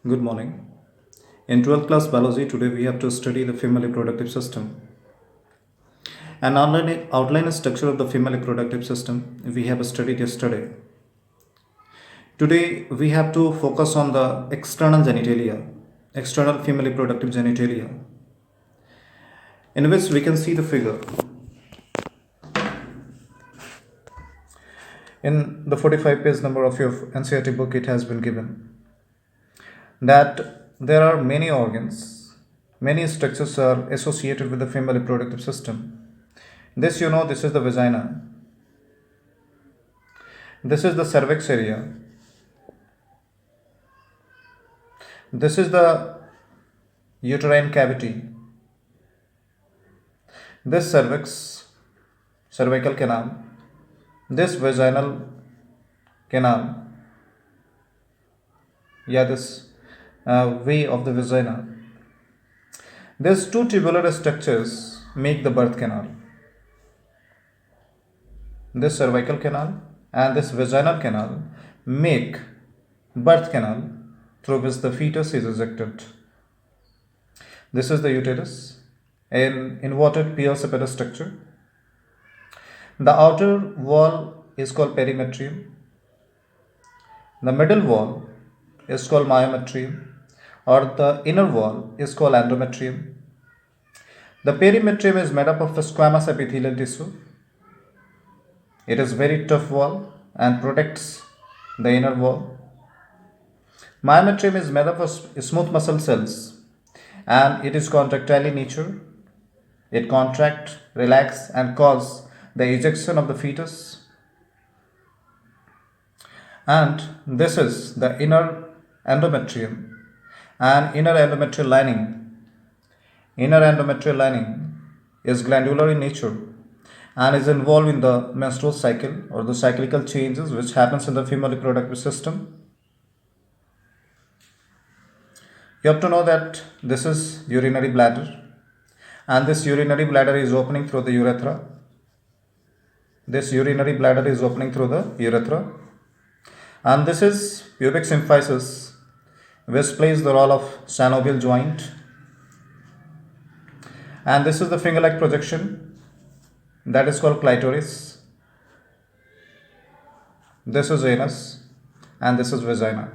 Good morning. In 12th class biology, today we have to study the female reproductive system. An outline structure of the female reproductive system we have studied yesterday. Today we have to focus on the external genitalia, external female reproductive genitalia, in which we can see the figure. In the 45 page number of your NCERT book, it has been given that there are many organs, many structures are associated with the female reproductive system. This is the vagina, this is the cervix area, this is the uterine cavity, this cervical canal, this vaginal canal, this way of the vagina. These two tubular structures make the birth canal. This cervical canal and this vaginal canal make birth canal through which the fetus is ejected. This is the uterus, an inverted PL structure. The outer wall is called perimetrium. The middle wall is called myometrium, or the inner wall is called endometrium. The perimetrium is made up of the squamous epithelial tissue. It is very tough wall and protects the inner wall. Myometrium is made up of smooth muscle cells and it is contractile in nature. It contract, relax and cause the ejection of the fetus. And this is the inner endometrium and inner endometrial lining. Inner endometrial lining is glandular in nature and is involved in the menstrual cycle or the cyclical changes which happens in the female reproductive system. You have to know that this is urinary bladder and this urinary bladder is opening through the urethra. This urinary bladder is opening through the urethra and this is pubic symphysis which plays the role of synovial joint, and this is the finger-like projection that is called clitoris. This is anus and this is vagina,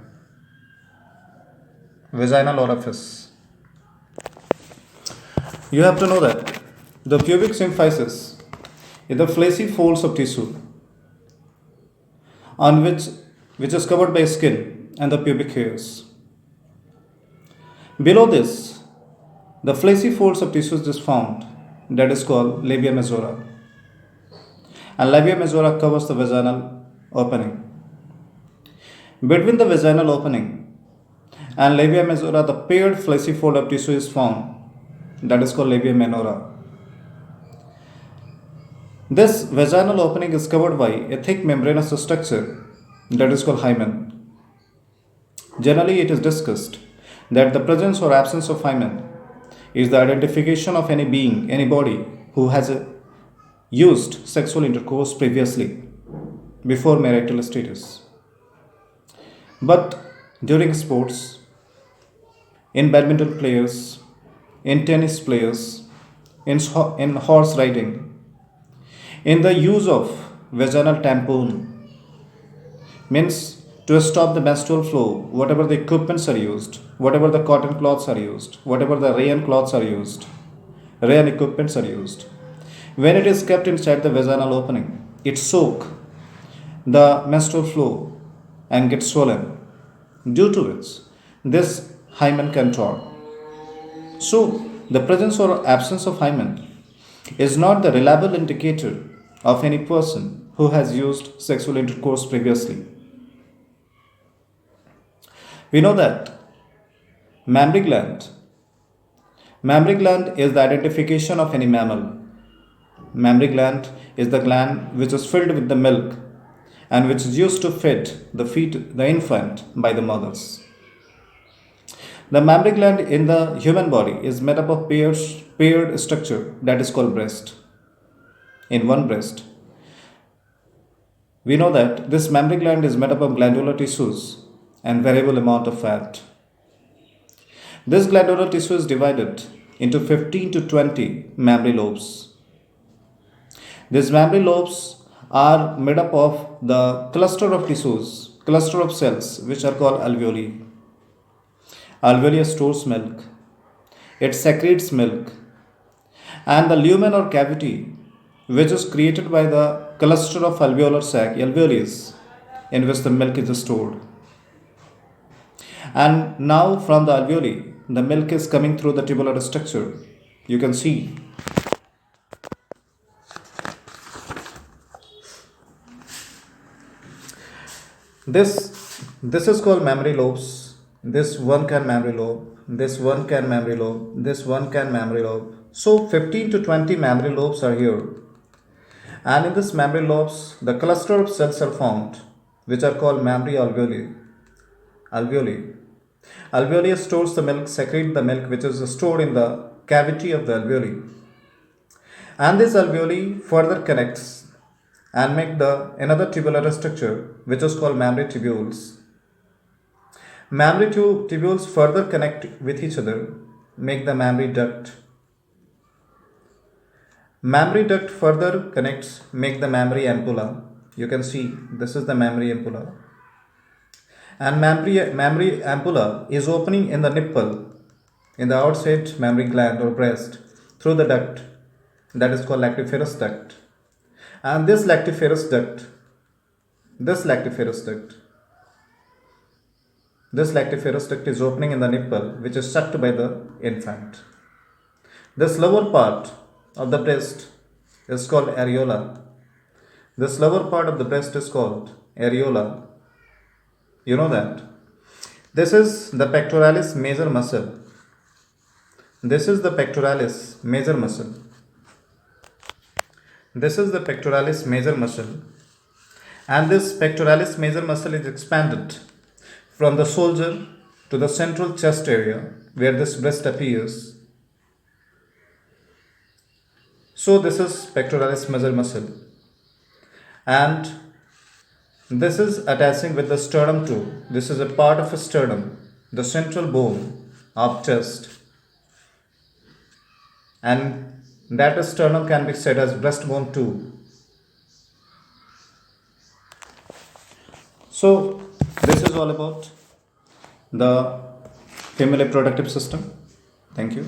vaginal orifice. You have to know that the pubic symphysis is the fleshy folds of tissue on which is covered by skin and the pubic hairs. Below this, the fleshy folds of tissues is found, that is called labia majora. And labia majora covers the vaginal opening. Between the vaginal opening and labia majora, the paired fleshy fold of tissue is found, that is called labia minora. This vaginal opening is covered by a thick membranous structure that is called hymen. Generally, it is discussed that the presence or absence of hymen is the identification of any being, any body who has used sexual intercourse previously before marital status. But during sports, in badminton players, in tennis players, in horse riding, in the use of vaginal tampon, means to stop the menstrual flow, whatever the equipments are used, whatever the cotton cloths are used, whatever the rayon cloths are used, rayon equipments are used, when it is kept inside the vaginal opening, it soaks the menstrual flow and gets swollen, due to which this hymen can torn. So, the presence or absence of hymen is not the reliable indicator of any person who has used sexual intercourse previously. We know that mammary gland is the identification of any mammal. Mammary gland is the gland which is filled with the milk and which is used to feed the infant by the mothers. The mammary gland in the human body is made up of paired structure that is called breast. In one breast, we know that this mammary gland is made up of glandular tissues and variable amount of fat. This glandular tissue is divided into 15 to 20 mammary lobes. These mammary lobes are made up of the cluster of tissues, cluster of cells, which are called alveoli. Alveoli stores milk, it secretes milk, and the lumen or cavity, which is created by the cluster of alveolar sac, alveoles, in which the milk is stored. And now from the alveoli, the milk is coming through the tubular structure. You can see this is called mammary lobes. This one can mammary lobe, this one can mammary lobe, this one can mammary lobe. So 15 to 20 mammary lobes are here. And in this mammary lobes, the cluster of cells are formed, which are called mammary alveoli. Alveoli. Alveoli stores the milk, secrete the milk, which is stored in the cavity of the alveoli. And this alveoli further connects and make the another tubular structure, which is called mammary tubules. Mammary tubules further connect with each other, make the mammary duct. Mammary duct further connects, make the mammary ampulla. You can see this is the mammary ampulla. And mammary ampulla is opening in the nipple, in the outside mammary gland or breast, through the duct that is called lactiferous duct. And this lactiferous duct is opening in the nipple, which is sucked by the infant. This lower part of the breast is called areola. This lower part of the breast is called areola. You know that. This is the pectoralis major muscle. This is the pectoralis major muscle. This is the pectoralis major muscle. And this pectoralis major muscle is expanded from the shoulder to the central chest area where this breast appears. So this is pectoralis major muscle. And this is attaching with the sternum too. This is a part of a sternum, the central bone of chest. And that sternum can be said as breastbone too. So this is all about the female reproductive system. Thank you.